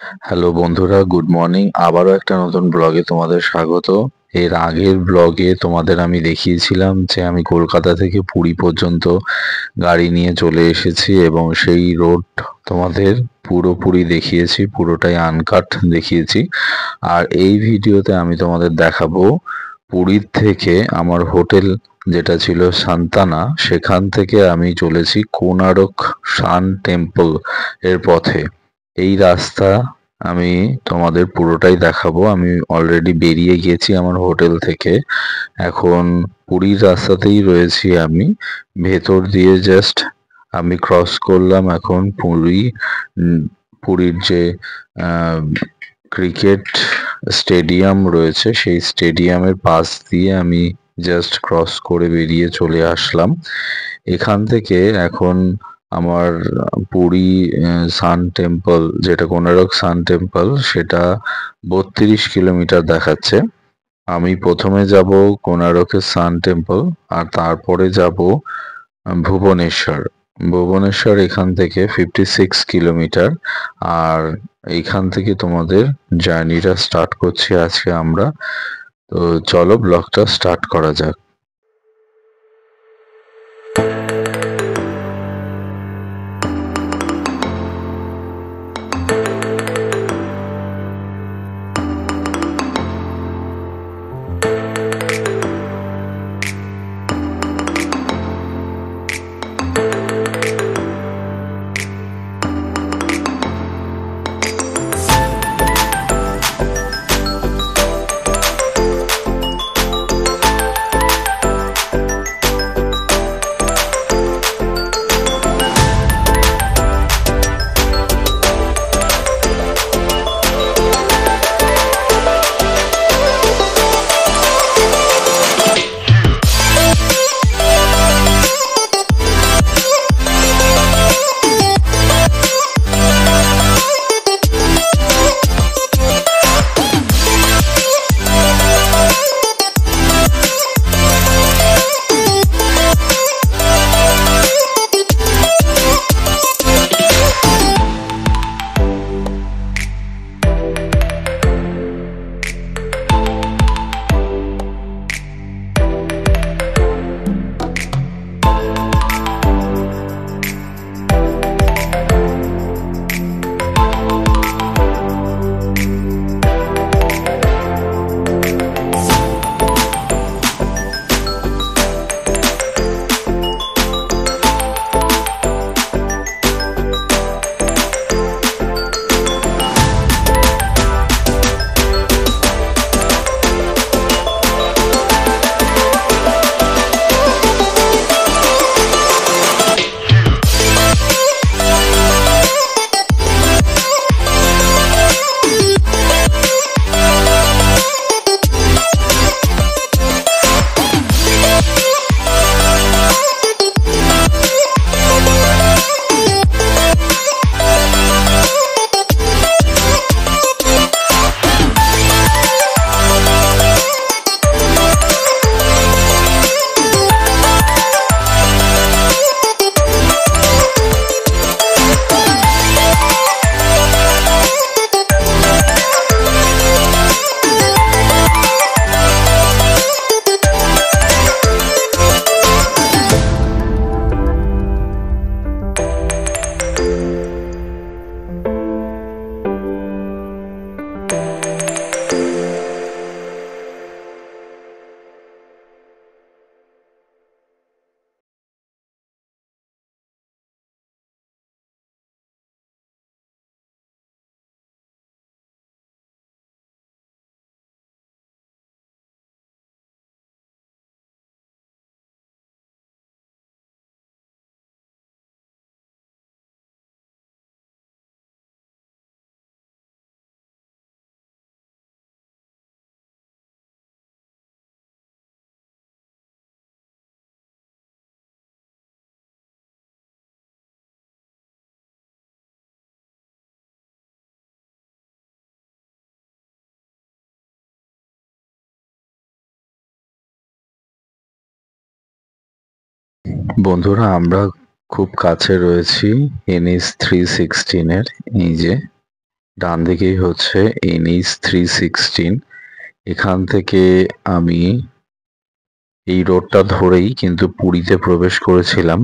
Hello বন্ধুরা, good morning. আবারও একটা নতুন ব্লগে তোমাদের স্বাগত। এর আগের ব্লগে তোমাদের আমি দেখিয়েছিলাম যে আমি কলকাতা থেকে পুরী পর্যন্ত গাড়ি নিয়ে চলে এসেছি এবং সেই রোড তোমাদের পুরোপুরি দেখিয়েছি, পুরোটাই আনকাট দেখিয়েছি। আর এই ভিডিওতে আমি তোমাদের দেখাবো পুরীর থেকে আমার হোটেল যেটা ছিল সান্তানা, সেখান থেকে আমি চলেছি কোনারক সান টেম্পল এর পথে। এই রাস্তা আমি তোমাদের পুরোটাই দেখাবো। আমি অলরেডি বেরিয়ে গেছি আমার হোটেল থেকে। এখন পুরীর রাস্তাতেই রয়েছি আমি। ভেতর দিয়ে জাস্ট আমি ক্রস করলাম এখন পুরী। পুরীর যে আহ, ক্রিকেট স্টেডিয়াম রয়েছে সেই স্টেডিয়ামের পাশ দিয়ে আমি জাস্ট ক্রস করে বেরিয়ে চলে আসলাম। এখান থেকে এখন আমার পুরী সান টেম্পল, যেটা কোনারক সান টেম্পল, সেটা 32 কিলোমিটার দেখাচ্ছে। আমি প্রথমে যাব কোনারকের সান টেম্পল, আর তারপরে যাব ভুবনেশ্বর। ভুবনেশ্বর এখান থেকে 56 কিলোমিটার। আর এইখান থেকে তোমাদের জার্নিটা স্টার্ট করছি আজকে আমরা। তো চলো ব্লগটা স্টার্ট করা যাক। বন্ধুরা, আমরা খুব কাছে রয়েছি NH 316 এর। এই যে ডান দিকেই হচ্ছে NH316। এখান থেকে আমি এই রোডটা ধরেই কিন্তু পুরীতে প্রবেশ করেছিলাম।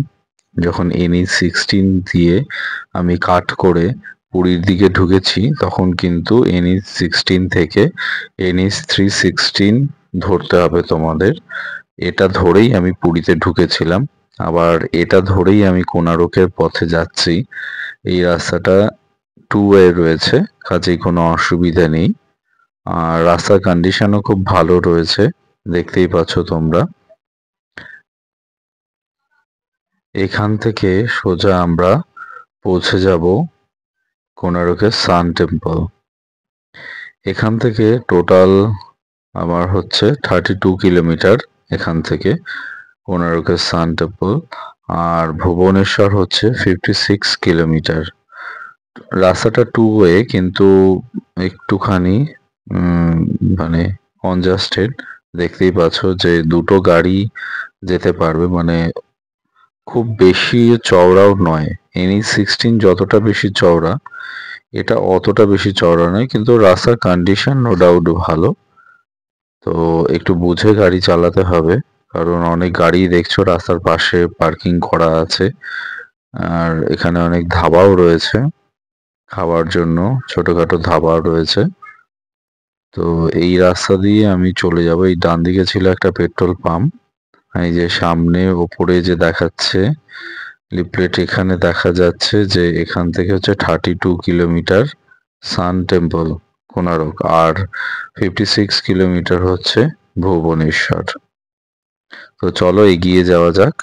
যখন NH16 দিয়ে আমি কাট করে পুরীর দিকে ঢুকেছি, তখন কিন্তু NH16 থেকে NH316 ধরতে হবে তোমাদের। এটা ধরেই আমি পুরীতে ঢুকেছিলাম। আবার এটা ধরেই আমি কোনারকের পথে যাচ্ছি। এই রাস্তাটা টু ওয়ে রয়েছে, কাজেই কোনো অসুবিধা নেই। আর রাস্তার কন্ডিশনও খুব ভালো রয়েছে, দেখতেই পাচ্ছ তোমরা। এখান থেকে সোজা আমরা পৌঁছে যাব কোনারকের সান টেম্পল। এখান থেকে টোটাল আমার হচ্ছে 32 কিলোমিটার এখান থেকে কোনারকের সান টেম্পল। আর ভুবনেশ্বর হচ্ছে 56 কিলোমিটার। রাস্তাটা টু ওয়ে, কিন্তু একটুখানি মানে কনজাস্টেড। দেখতেই পাচ্ছ যে দুটো গাড়ি যেতে পারবে, মানে খুব বেশি চওড়াও নয়। NH16 যতটা বেশি চওড়া, এটা অতটা বেশি চওড়া নয়, কিন্তু রাস্তার কন্ডিশন নো ডাউট ভালো। তো একটু বুঝে গাড়ি চালাতে হবে, কারণ অনেক গাড়ি দেখছো রাস্তার পাশে পার্কিং করা আছে। আর এখানে অনেক ধাবাও রয়েছে খাওয়ার জন্য, ছোটখাটো ধাবা রয়েছে। তো এই রাস্তা দিয়ে আমি চলে যাব। এই ডান দিকে ছিল একটা পেট্রোল পাম্প। এই যে সামনে ওপরে যে দেখাচ্ছে লিফলেট, এখানে দেখা যাচ্ছে যে এখান থেকে হচ্ছে 32 কিলোমিটার সান টেম্পল কোনারক, আর 56 কিলোমিটার হচ্ছে ভুবনেশ্বর। তো চলো এগিয়ে যাওয়া যাক।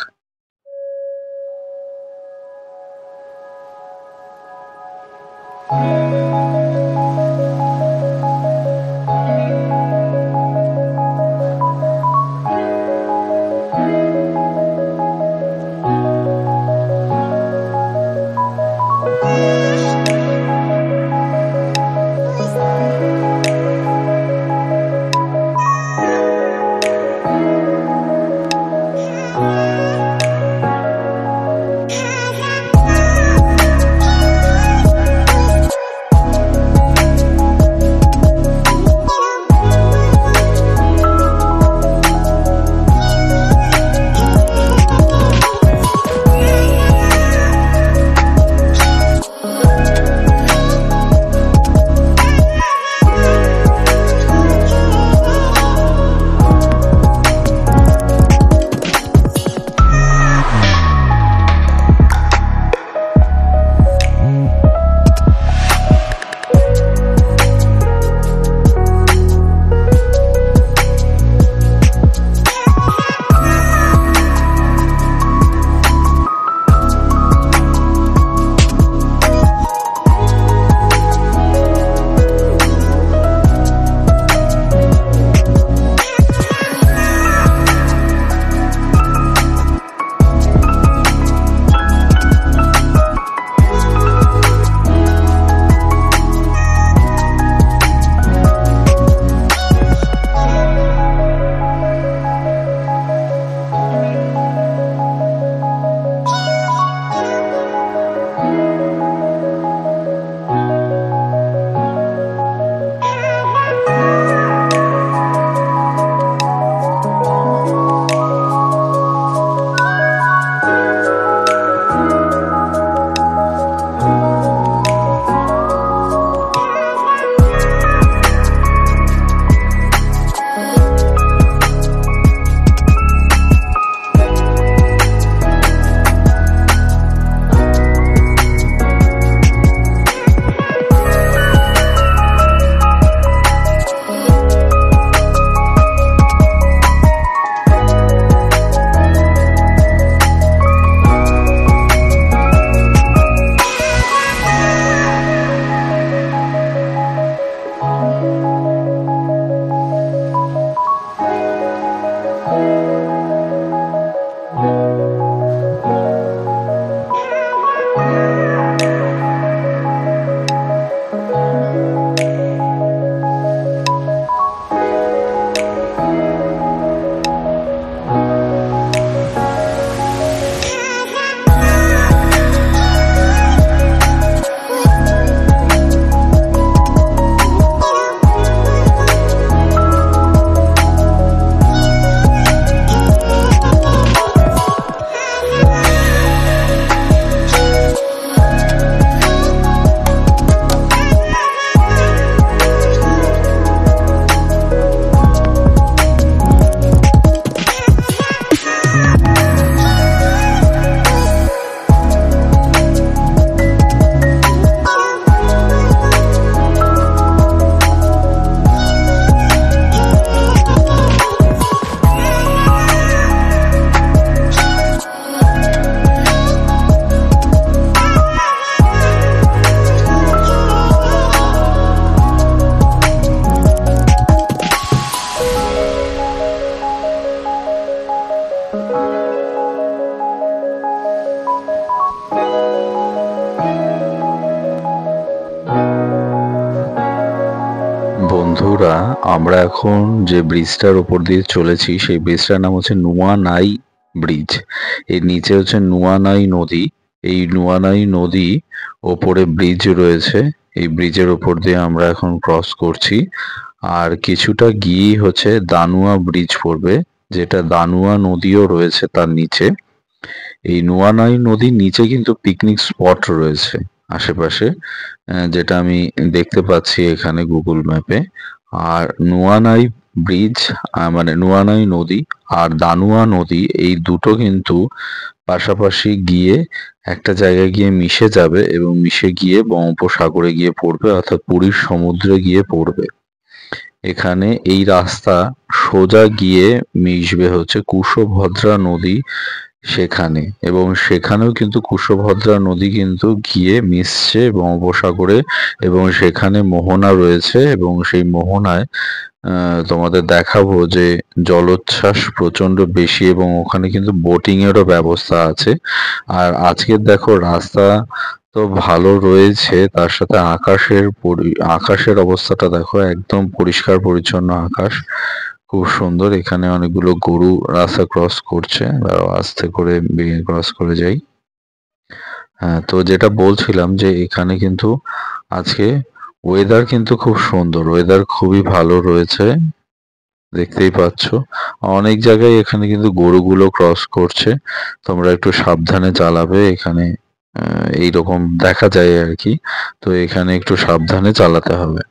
বন্ধুরা, আমরা এখন যে ব্রিজটার উপর দিয়ে চলেছি সেই ব্রিজটার নাম হচ্ছে নুয়ানাই ব্রিজ। এর নিচে হচ্ছে নুয়ানাই নদী। এই নুয়ানাই নদী ওপরে ব্রিজ রয়েছে। এই ব্রিজের ওপর দিয়ে আমরা এখন ক্রস করছি। আর কিছুটা গিয়েই হচ্ছে দানুয়া ব্রিজ পড়বে, যেটা দানুয়া নদীও রয়েছে তার নিচে। এই নুয়ানাই নদীর নিচে কিন্তু পিকনিক স্পট রয়েছে আশেপাশে, যেটা আমি দেখতে পাচ্ছি এখানে গুগল ম্যাপে। আর নুয়ানাই ব্রিজ মানে নুয়ানাই নদী আর দানুয়া নদী এই দুটো কিন্তু পাশাপাশি গিয়ে একটা জায়গায় গিয়ে মিশে যাবে এবং মিশে গিয়ে বঙ্গোপসাগরে গিয়ে পড়বে, অর্থাৎ পুরীর সমুদ্রে গিয়ে পড়বে। এখানে এই রাস্তা সোজা গিয়ে মিশবে হচ্ছে কুশভদ্রা নদী সেখানে, এবং সেখানেও কিন্তু কুশভদ্রা নদী কিন্তু গিয়ে মিশছে বঙ্গোপসাগরে, এবং সেখানে মোহনা রয়েছে এবং সেই মোহনায় তোমাদের দেখাবো যে জলোচ্ছ্বাস প্রচন্ড বেশি এবং ওখানে কিন্তু বোটিং এরও ব্যবস্থা আছে। আর আজকের দেখো রাস্তা তো ভালো রয়েছে, তার সাথে আকাশের অবস্থাটা দেখো, একদম পরিষ্কার পরিচ্ছন্ন আকাশ, খুব সুন্দর। এখানে অনেকগুলো গরু রাস্তা ক্রস করছে, আস্তে করে ক্রস করে যাই। হ্যাঁ, তো যেটা বলছিলাম যে এখানে কিন্তু আজকে ওয়েদার কিন্তু খুব সুন্দর, ওয়েদার খুবই ভালো রয়েছে, দেখতেই পাচ্ছ। অনেক জায়গায় এখানে কিন্তু গরুগুলো ক্রস করছে, তোমরা একটু সাবধানে চালাবে। এখানে এইরকম দেখা যায় আর কি, তো এখানে একটু সাবধানে চালাতে হবে।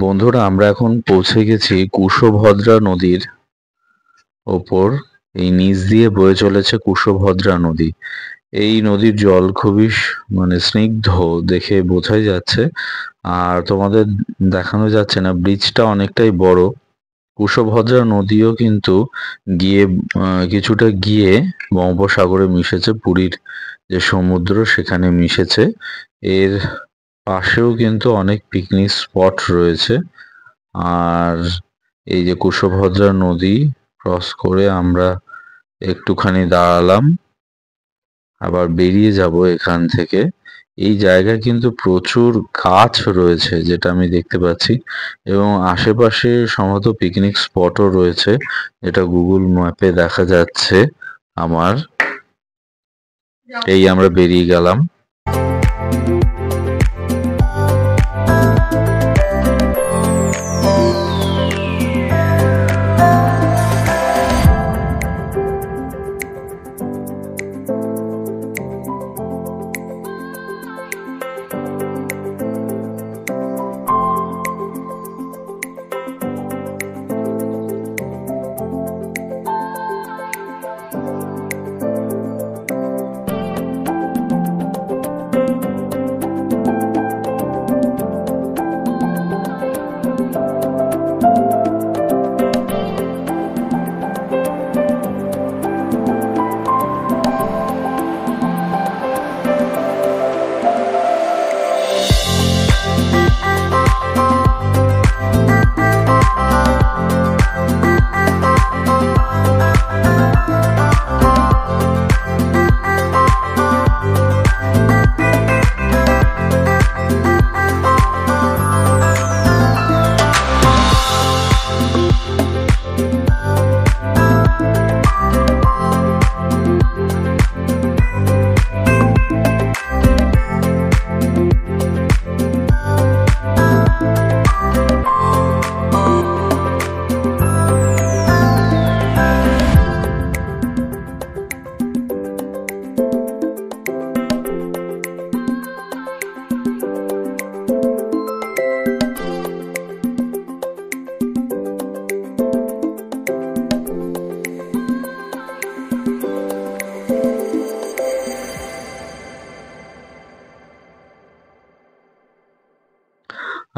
বন্ধুরা, আমরা এখন পৌঁছে গেছি কুশভদ্রা নদীর ওপর। এই নিচ দিয়ে বয়ে চলেছে কুশভদ্রা নদী। এই নদীর জল খুবই স্নিগ্ধ, দেখে বোঝাই যাচ্ছে। আর তোমাদের দেখানো যাচ্ছে না, ব্রিজটা অনেকটাই বড়। কুশভদ্রা নদীও কিন্তু কিছুটা গিয়ে বঙ্গোপসাগরে মিশেছে, পুরীর যে সমুদ্র সেখানে মিশেছে। এর পাশেও কিন্তু অনেক পিকনিক স্পট রয়েছে। আর এই যে কুশভদ্রা নদী ক্রস করে আমরা একটুখানি দাঁড়ালাম, আবার বেরিয়ে যাব এখান থেকে। এই জায়গায় কিন্তু প্রচুর গাছ রয়েছে, যেটা আমি দেখতে পাচ্ছি, এবং আশেপাশে সম্ভবত পিকনিক স্পটও রয়েছে, যেটা গুগল ম্যাপে দেখা যাচ্ছে আমার। এই আমরা বেরিয়ে গেলাম।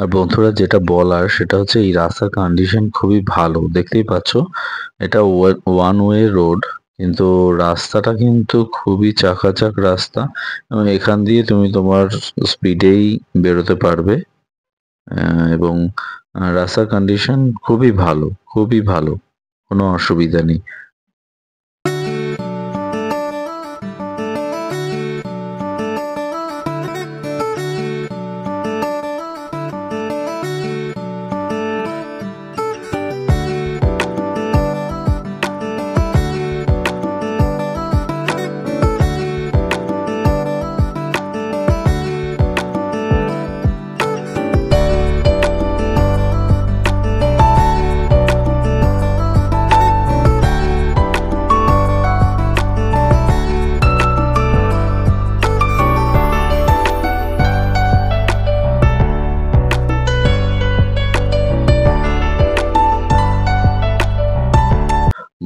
আর বন্ধুরা, যেটা বলার সেটা হচ্ছে এই রাস্তার কন্ডিশন খুবই ভালো। দেখতেই পাচ্ছ, এটা ওয়ান ওয়ে রোড, কিন্তু রাস্তাটা কিন্তু খুবই চাকাচাক রাস্তা, এবং এখান দিয়ে তুমি তোমার স্পিডেই বেরোতে পারবে। এবং রাস্তার কন্ডিশন খুবই ভালো, খুবই ভালো, কোনো অসুবিধা নেই।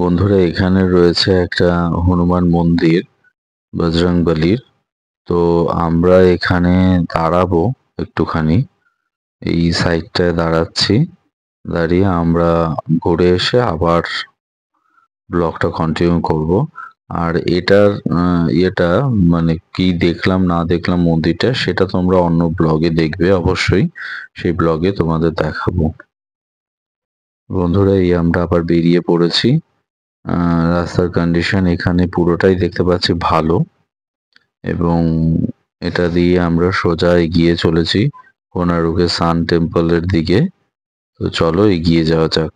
বন্ধুরা, এখানে রয়েছে একটা হনুমান মন্দির, বজরংবলীর। তো আমরা এখানে দাঁড়াবো একটুখানি, এই সাইডটায় দাঁড়াচ্ছি। দাঁড়িয়ে আমরা ঘুরে এসে আবার ব্লগটা কন্টিনিউ করব। আর এটার ইয়েটা কি দেখলাম না দেখলাম মন্দিরটা, সেটা তোমরা অন্য ব্লগে দেখবে অবশ্যই, সেই ব্লগে তোমাদের দেখাবো। বন্ধুরা, এই আমরা আবার বেরিয়ে পড়েছি। রাস্তার কন্ডিশন এখানে পুরোটাই দেখতে পাচ্ছি ভালো, এবং এটা দিয়ে আমরা সোজা এগিয়ে চলেছি কোনারকের সান টেম্পলের দিকে। তো চলো এগিয়ে যাওয়া যাক।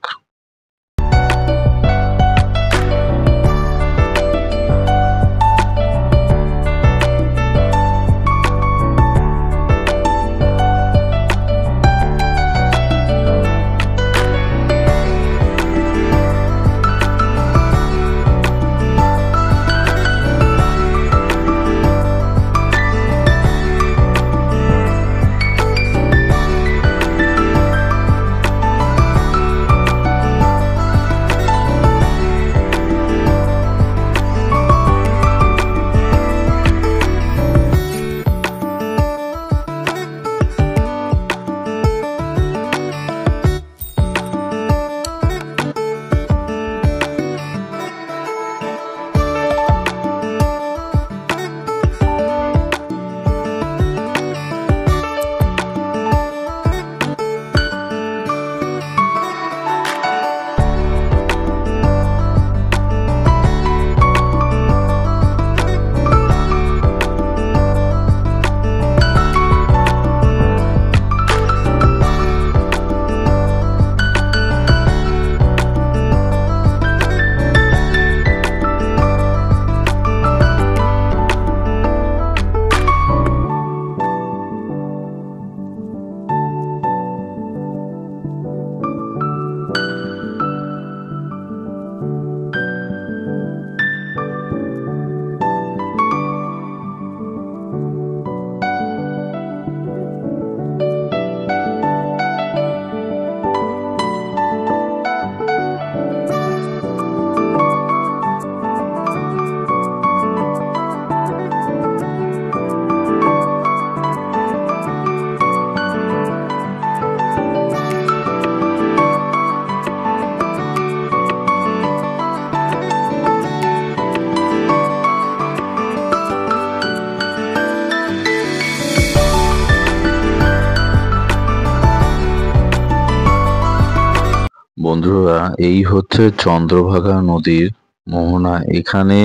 বন্ধুরা, এই হচ্ছে চন্দ্রভাগা নদীর মোহনা। এখানে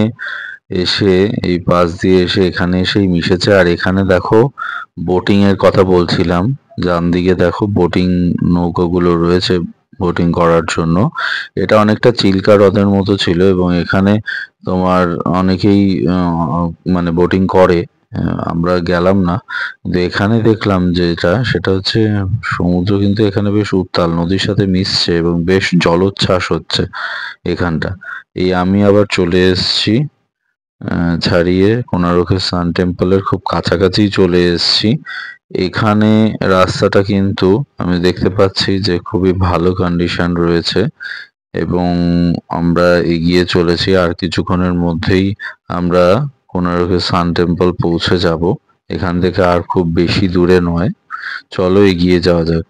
এসে এই পাশ দিয়ে এসে এখানে এসেই মিশেছে। আর এখানে দেখো বোটিং এর কথা বলছিলাম, ডান দিকে দেখো বোটিং নৌকাগুলো রয়েছে বোটিং করার জন্য। এটা অনেকটা চিল্কা হ্রদের মতো ছিল এবং এখানে তোমার অনেকেই মানে বোটিং করে। আমরা গেলাম না, কিন্তু এখানে দেখলাম সেটা হচ্ছে সমুদ্র কিন্তু এখানে বেশ উত্তাল, নদীর সাথে মিশছে এবং বেশ জলোচ্ছ্বাস হচ্ছে এখানটা। এই আমি আবার চলে এসেছি ছাড়িয়ে কোনারকের সান টেম্পলের খুব কাছাকাছি চলে এসেছি। এখানে রাস্তাটা কিন্তু আমি দেখতে পাচ্ছি যে খুবই ভালো কন্ডিশন রয়েছে এবং আমরা এগিয়ে চলেছি। আর কিছুক্ষণের মধ্যেই আমরা কোনারকের সান টেম্পল পৌঁছে যাব। এখান থেকে আর খুব বেশি দূরে নয়, চলো এগিয়ে যাওয়া যাক।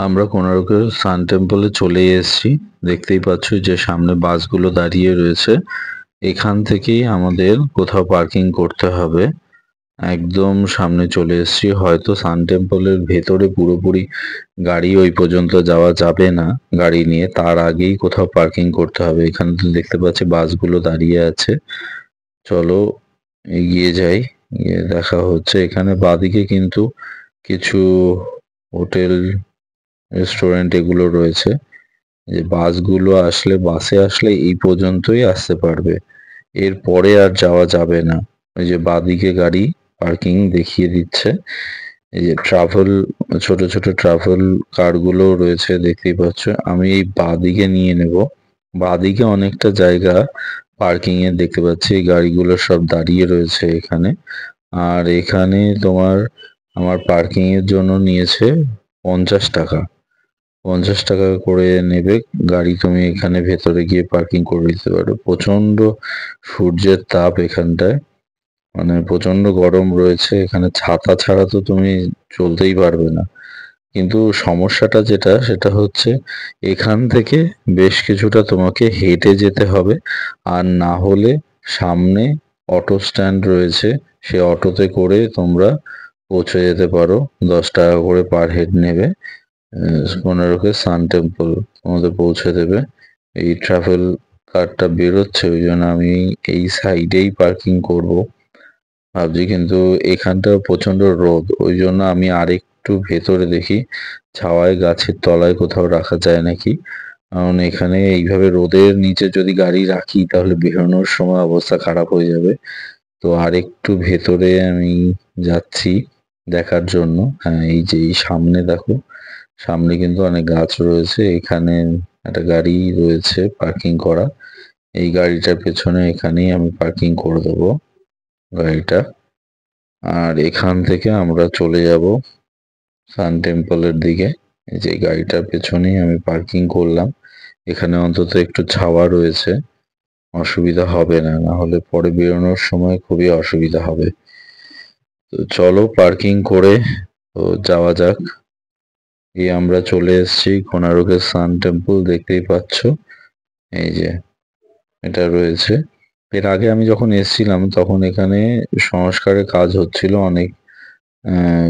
আমরা কোনারকের সান টেম্পলে চলে এসেছি। দেখতেই পাচ্ছ যে সামনে বাসগুলো দাঁড়িয়ে রয়েছে। এখান থেকেই আমাদের কোথাও পার্কিং করতে হবে। একদম সামনে চলে এসেছি। হয়তো সান টেম্পলের ভেতরে পুরোপুরি গাড়ি ওই পর্যন্ত যাওয়া যাবে না গাড়ি নিয়ে, তার আগেই কোথাও পার্কিং করতে হবে। এখানে তো দেখতে পাচ্ছি বাসগুলো দাঁড়িয়ে আছে। চলো এগিয়ে যাই, গিয়ে দেখা হচ্ছে। এখানে বাঁদিকে কিন্তু কিছু হোটেল রেস্টুরেন্ট এগুলো রয়েছে। যে বাসগুলো আসলে, বাসে আসলে এই পর্যন্তই আসতে পারবে, এরপরে আর যাওয়া যাবে না। ওই যে বাঁদিকে গাড়ি পার্কিং দেখিয়ে দিচ্ছে। এই যে ট্রাভেল, ছোট ছোট ট্রাভেল কারগুলো রয়েছে দেখতেই পাচ্ছ। আমি এই বাঁদিকে নিয়ে নেব। বাঁদিকে অনেকটা জায়গা পার্কিং এর দেখতে পাচ্ছি, এই গাড়িগুলো সব দাঁড়িয়ে রয়েছে এখানে। আর এখানে তোমার আমার পার্কিং এর জন্য নিয়েছে 50 টাকা। 50 টাকা করে নেবে গাড়ি, তুমি এখানে ভেতরে গিয়ে পার্কিং করে দিতে পারো। প্রচন্ড সূর্যের তাপ এখানটায়, মানে প্রচন্ড গরম রয়েছে এখানে, ছাতা ছাড়া তো তুমি চলতেই পারবে না। কিন্তু সমস্যাটা যেটা, সেটা হচ্ছে এখান থেকে বেশ কিছুটা তোমাকে হেঁটে যেতে হবে। আর না হলে সামনে অটো স্ট্যান্ড রয়েছে, সে অটোতে করে তোমরা পৌঁছে যেতে পারো। 10 টাকা করে পার হেড নেবে। কোনারকের সান টেম্পল তোমাদের পৌঁছে দেবে। এই ট্রাভেল কারটা বেরোচ্ছে, ওই জন্য আমি এই সাইডেই পার্কিং করব ভাবছি। কিন্তু এখানটা প্রচন্ড রোদ, ওই জন্য আমি আরেকটু ভেতরে দেখি ছাওয়ায় গাছের তলায় কোথাও রাখা যায় নাকি। কারণ এখানে এইভাবে রোদের নিচে যদি গাড়ি রাখি তাহলে বেরোনোর সময় অবস্থা খারাপ হয়ে যাবে। তো আরেকটু ভেতরে আমি যাচ্ছি দেখার জন্য। হ্যাঁ, এই যে এই সামনে দেখো, সামনে কিন্তু অনেক গাছ রয়েছে। এখানে একটা গাড়ি রয়েছে পার্কিং করা। এই গাড়িটার পেছনে এখানেই আমি পার্কিং করে দেবো গাড়িটা। আর এখান থেকে আমরা চলে যাব সান টেম্পলের দিকে। এই যে গাড়িটার পেছনেই আমি পার্কিং করলাম। এখানে অন্তত একটু ছাওয়া রয়েছে, অসুবিধা হবে না, না হলে পরে বেরোনোর সময় খুবই অসুবিধা হবে। তো চলো পার্কিং করে তো যাওয়া যাক। এই আমরা চলে এসেছি কোনারকের সান টেম্পল, দেখতেই পাচ্ছ এই যে এটা রয়েছে। এর আগে আমি যখন এসেছিলাম তখন এখানে সংস্কারের কাজ হচ্ছিল অনেক,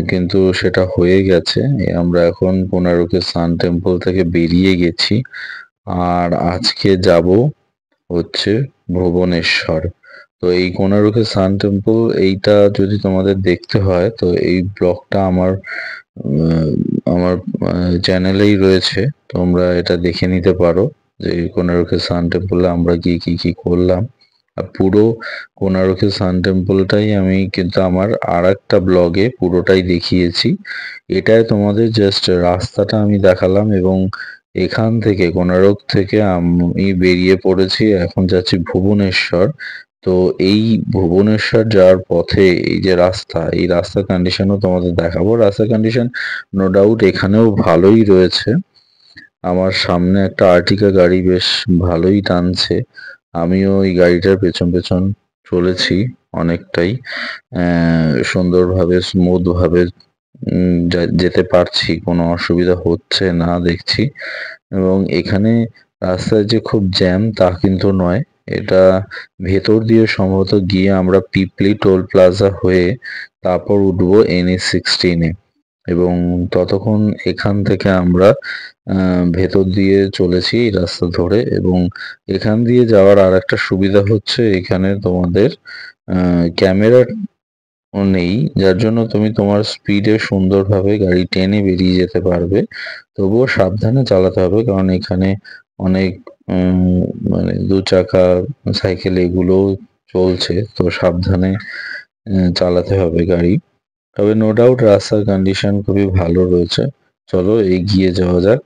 কিন্তু সেটা হয়ে গেছে। আমরা এখন কোনারকের সান টেম্পল থেকে বেরিয়ে গেছি। আর আজকে যাব হচ্ছে ভুবনেশ্বর। তো এই কোনারকের সান টেম্পল এইটা যদি তোমাদের দেখতে হয় তো এই ব্লগটা আমার চ্যানেলেই রয়েছে, তোমরা এটা দেখে নিতে পারো। যে কোনারকের সান টেম্পলে আমরা গিয়ে কি করলাম। আর পুরো কোনারকের সান টেম্পলটাই আমি কিন্তু আমার আর একটা ব্লগে পুরোটাই দেখিয়েছি। এটাই তোমাদের জাস্ট রাস্তাটা আমি দেখালাম, এবং এখান থেকে কোনারক থেকে আমি বেরিয়ে পড়েছি, এখন যাচ্ছি ভুবনেশ্বর। তো এই ভুবনেশ্বর যাওয়ার পথে এই যে রাস্তা, এই রাস্তার কন্ডিশনও তোমাদের দেখাবো। রাস্তার কন্ডিশন নো ডাউট এখানেও ভালোই রয়েছে। আমার সামনে একটা আর্টিকা গাড়ি বেশ ভালোই টানছে, আমিও ওই গাড়িটার পেছন পেছন চলেছি অনেকটাই। সুন্দরভাবে স্মুথ ভাবে যেতে পারছি, কোনো অসুবিধা হচ্ছে না দেখছি। এবং এখানে রাস্তায় যে খুব জ্যাম তা কিন্তু নয়, এটা ভেতর দিয়ে সম্ভবত গিয়ে আমরা পিপলি টোল প্লাজা হয়ে তারপর উঠবো NH16-এ, এবং ততক্ষণ এখান থেকে আমরা ভেতর দিয়ে চলেছি এই রাস্তা ধরে। এবং এখান দিয়ে যাওয়ার আর একটা সুবিধা হচ্ছে এখানে তোমাদের ক্যামেরা নেই, যার জন্য তুমি তোমার স্পিডে সুন্দরভাবে গাড়ি টেনে বেরিয়ে যেতে পারবে। তবুও সাবধানে চালাতে হবে, কারণ এখানে অনেক মানে দু চাকা সাইকেল এগুলোও চলছে, তো সাবধানে চালাতে হবে গাড়ি। তবে নো ডাউট রাস্তার কন্ডিশন খুবই ভালো রয়েছে। চলো এগিয়ে যাওয়া যাক।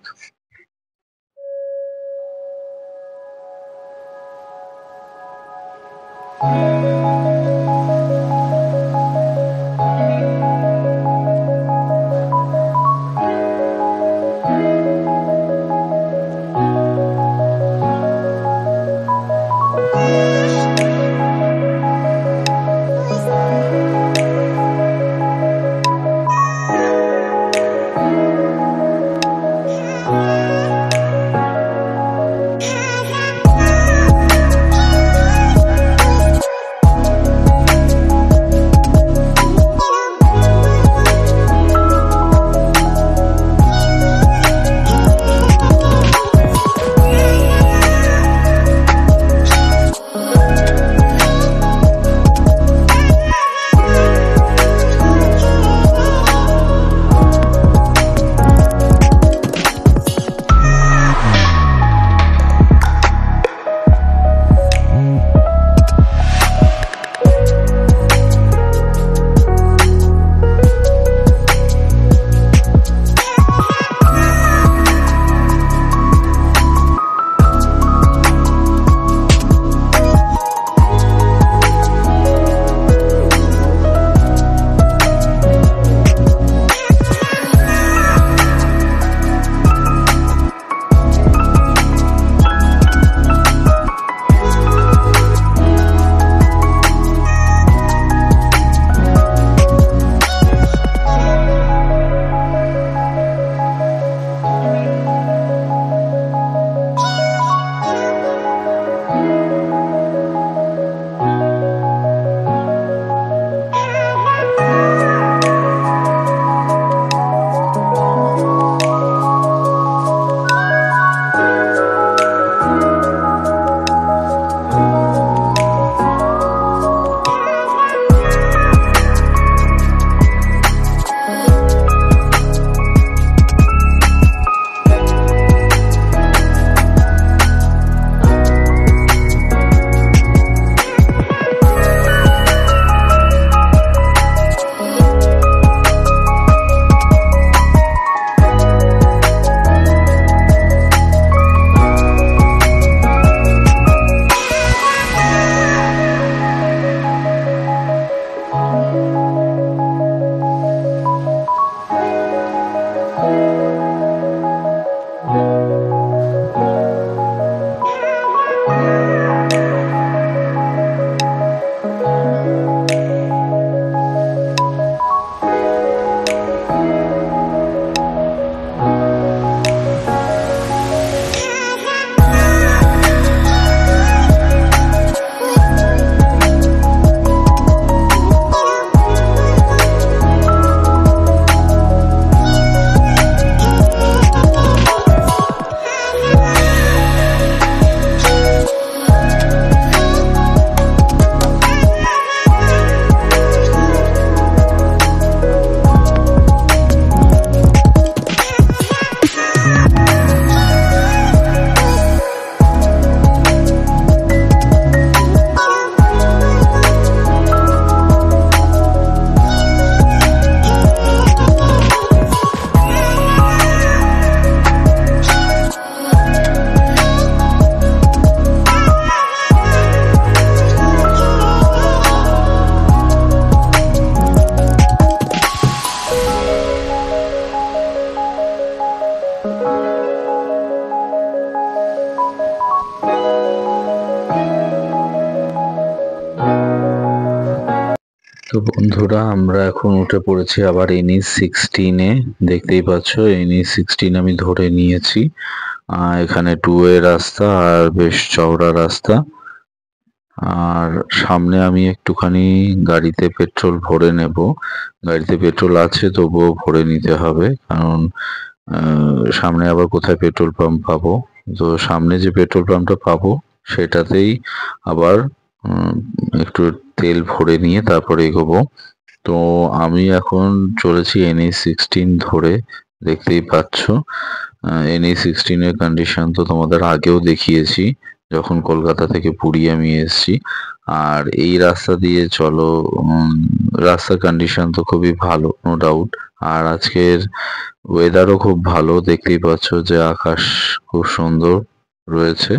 তো বন্ধুরা, আমরা এখন উঠে পড়েছি আবার NH16-এ। দেখতেই পাচ্ছ NH16 আমি ধরে নিয়েছি। এখানে 2-ওয়ে রাস্তা আর বেশ চওড়া রাস্তা। আর সামনে আমি একটুখানি গাড়িতে পেট্রোল ভরে নেব। গাড়িতে পেট্রোল আছে, তবুও ভরে নিতে হবে, কারণ সামনে আবার কোথায় পেট্রোল পাম্প পাবো। তো সামনে যে পেট্রোল পাম্পটা পাবো সেটাতেই আবার একটু তেল ভরে নিয়ে তারপরে এগোবো। তো আমি এখন চলেছি NH16 ধরে। দেখতেই পাচ্ছ NH16 এর কন্ডিশন তো তোমাদের আগেও দেখিয়েছি, যখন কলকাতা থেকে পুরী আমি এসেছি। আর এই রাস্তা দিয়ে চলো, রাস্তার কন্ডিশন তো খুবই ভালো, নো ডাউট। আর আজকের ওয়েদারও খুব ভালো, দেখতেই পাচ্ছ যে আকাশ খুব সুন্দর রয়েছে।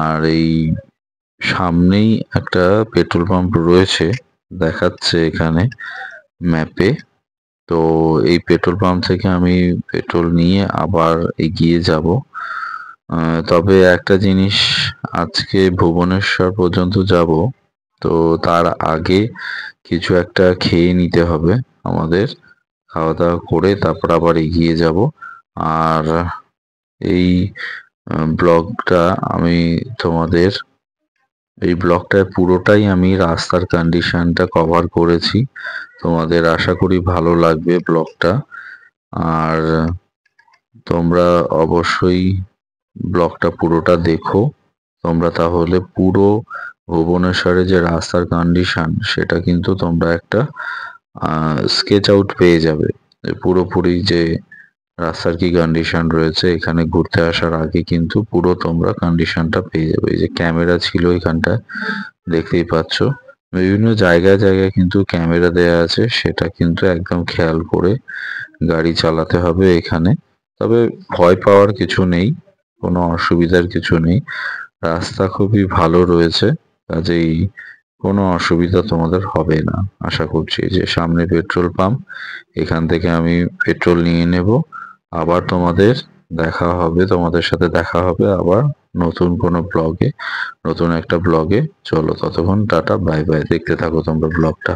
আর এই সামনেই একটা পেট্রোল পাম্প রয়েছে, দেখাচ্ছে এখানে ম্যাপে। তো এই পেট্রোল পাম্প থেকে আমি পেট্রোল নিয়ে আবার এগিয়ে যাব। তবে একটা জিনিস, আজকে ভুবনেশ্বর পর্যন্ত যাব, তো তার আগে কিছু একটা খেয়ে নিতে হবে আমাদের। খাওয়া দাওয়া করে তারপর আবার এগিয়ে যাব। আর এই ব্লগটা আমি তোমাদের, এই ব্লগটায় পুরোটাই আমি রাস্তার কন্ডিশনটা কভার করেছি। তোমাদের আশা করি ভালো লাগবে ব্লগটা। আর তোমরা অবশ্যই ব্লগটা পুরোটা দেখো। তোমরা তাহলে পুরো ভুবনেশ্বরে যে রাস্তার কন্ডিশন সেটা কিন্তু তোমরা একটা স্কেচ আউট পেয়ে যাবে। পুরোপুরি যে রাস্তার কি কন্ডিশন রয়েছে এখানে ঘুরতে আসার আগে, কিন্তু পুরো তোমরা কন্ডিশনটা পেয়ে যাবে। এই যে ক্যামেরা ছিল এখানটায়, দেখতেই পাচ্ছ বিভিন্ন জায়গায় জায়গায় কিন্তু ক্যামেরা দেয়া আছে, সেটা কিন্তু একদম খেয়াল করে গাড়ি চালাতে হবে এখানে। তবে ভয় পাওয়ার কিছু নেই, কোনো অসুবিধার কিছু নেই, রাস্তা খুবই ভালো রয়েছে, কাজেই কোনো অসুবিধা তোমাদের হবে না আশা করছি। যে সামনে পেট্রোল পাম্প, এখান থেকে আমি পেট্রোল নিয়ে নেব। আবার তোমাদের সাথে দেখা হবে আবার নতুন কোনো ব্লগে, নতুন একটা ব্লগে। চলো ততক্ষণ টাটা, বাই বাই। দেখতে থাকো তোমরা ব্লগটা।